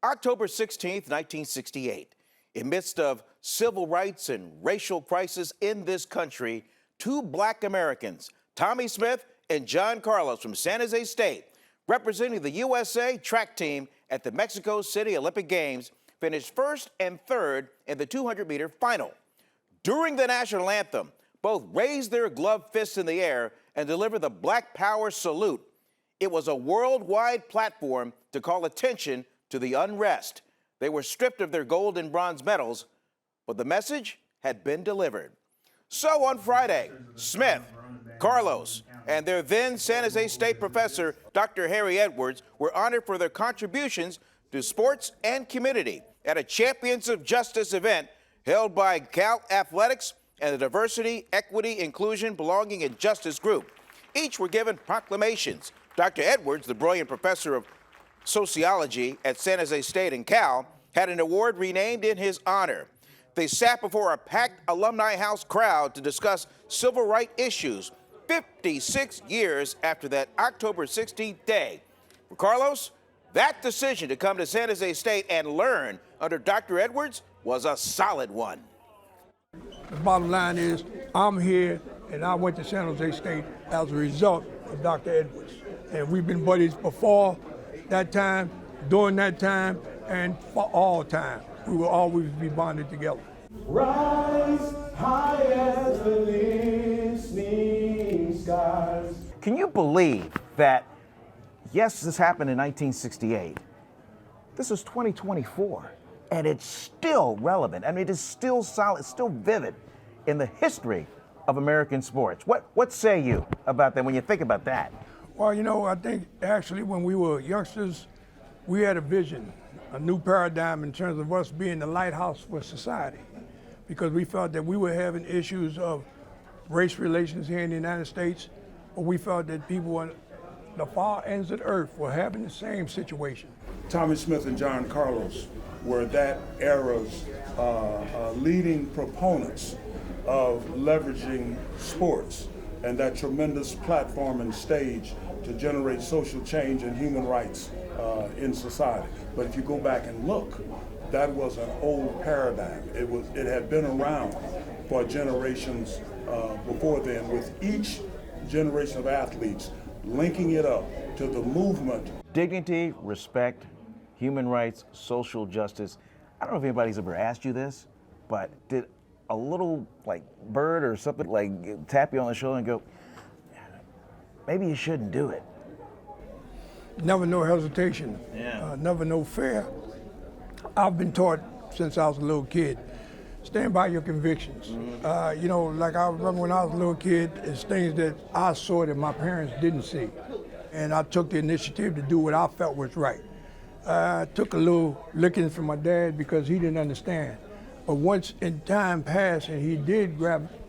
October 16th, 1968. In midst of civil rights and racial crisis in this country, two black Americans, Tommie Smith and John Carlos from San Jose State, representing the USA track team at the Mexico City Olympic Games, finished first and third in the 200-meter final. During the national anthem, both raised their gloved fists in the air and delivered the Black Power salute. It was a worldwide platform to call attention to the unrest. They were stripped of their gold and bronze medals, but the message had been delivered. So on Friday, Smith, Carlos, and their then San Jose State professor, Dr. Harry Edwards, were honored for their contributions to sports and community at a Champions of Justice event held by Cal Athletics and the Diversity, Equity, Inclusion, Belonging, and Justice Group. Each were given proclamations. Dr. Edwards, the brilliant professor of sociology at San Jose State and Cal, had an award renamed in his honor. They sat before a packed Alumni House crowd to discuss civil rights issues 56 years after that October 16th day. For Carlos, that decision to come to San Jose State and learn under Dr. Edwards was a solid one. The bottom line is, I'm here, and I went to San Jose State as a result of Dr. Edwards. And we've been buddies before that time, during that time, and for all time. We will always be bonded together. Rise high as the listening skies. Can you believe that, yes, this happened in 1968. This is 2024, and it's still relevant. I mean, it is still solid, it's still vivid in the history of American sports. What say you about that when you think about that? Well, you know, I think actually when we were youngsters, we had a vision, a new paradigm in terms of us being the lighthouse for society, because we felt that we were having issues of race relations here in the United States, but we felt that people on the far ends of the earth were having the same situation. Tommie Smith and John Carlos were that era's leading proponents of leveraging sports and that tremendous platform and stage to generate social change and human rights in society. But if you go back and look, that was an old paradigm. It had been around for generations before then, with each generation of athletes linking it up to the movement. Dignity, respect, human rights, social justice. I don't know if anybody's ever asked you this, but did a little like bird or something like tap you on the shoulder and go, maybe you shouldn't do it? Never no hesitation, never no fear. I've been taught since I was a little kid, stand by your convictions. You know, like I remember when I was a little kid, it's things that I saw that my parents didn't see. And I took the initiative to do what I felt was right. I took a little licking from my dad because he didn't understand. But once in time passed and he did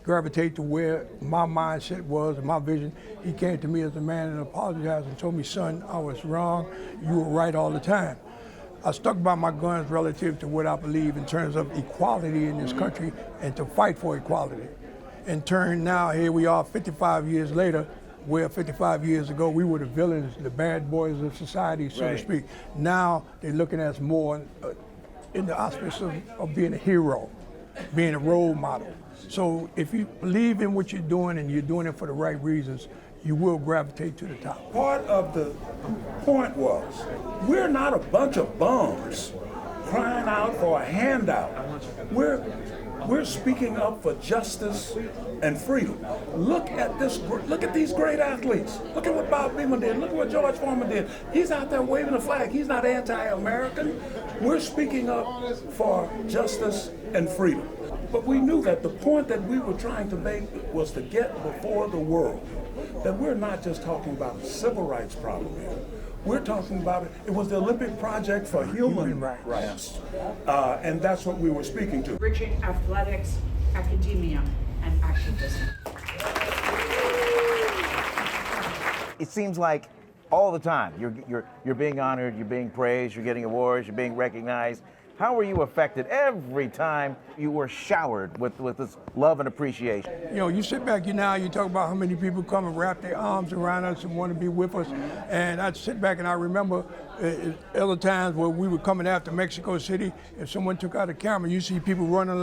gravitate to where my mindset was and my vision, he came to me as a man and apologized and told me, son, I was wrong, you were right all the time. I stuck by my guns relative to what I believe in terms of equality in this country and to fight for equality. In turn, now here we are 55 years later, where 55 years ago we were the villains, the bad boys of society, so to speak. Now they're looking at us more in the auspice of being a hero, being a role model. So if you believe in what you're doing and you're doing it for the right reasons, you will gravitate to the top. Part of the point was, we're not a bunch of bums crying out for a handout. We're speaking up for justice and freedom. Look at these great athletes. Look at what Bob Beamon did. Look at what George Foreman did. He's out there waving a flag. He's not anti-American. We're speaking up for justice and freedom. But we knew that the point that we were trying to make was to get before the world that we're not just talking about a civil rights problem here. We're talking about it was the Olympic Project for Human Rights. And that's what we were speaking to. Bridging athletics, academia, and activism. It seems like all the time you're being honored, you're being praised, you're getting awards, you're being recognized. How were you affected every time you were showered with this love and appreciation? You know, you sit back, you talk about how many people come and wrap their arms around us and want to be with us. And I'd sit back and I remember other times where we were coming after Mexico City, if someone took out a camera, you see people running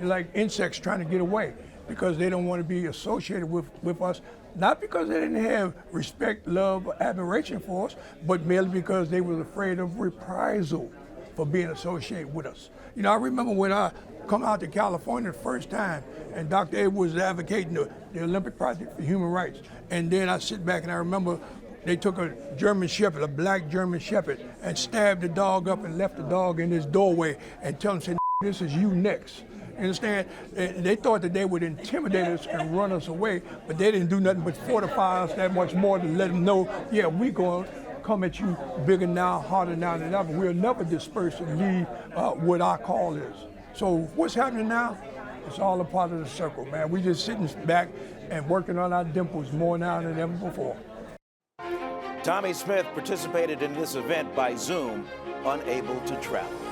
like insects trying to get away because they don't want to be associated with us. Not because they didn't have respect, love, or admiration for us, but merely because they were afraid of reprisal for being associated with us. You know, I remember when I come out to California the first time, and Dr. Abe was advocating the Olympic Project for Human Rights. And then I sit back and I remember they took a German Shepherd, a black German Shepherd, and stabbed the dog up and left the dog in his doorway and tell him, say, this is you next. You understand? They thought that they would intimidate us and run us away, but they didn't do nothing but fortify us that much more to let them know, yeah, we going to come at you bigger now, harder now than ever. We'll never disperse and leave what our call is. So what's happening now? It's all a part of the circle, man. We just sitting back and working on our dimples more now than ever before. Tommie Smith participated in this event by Zoom, unable to travel.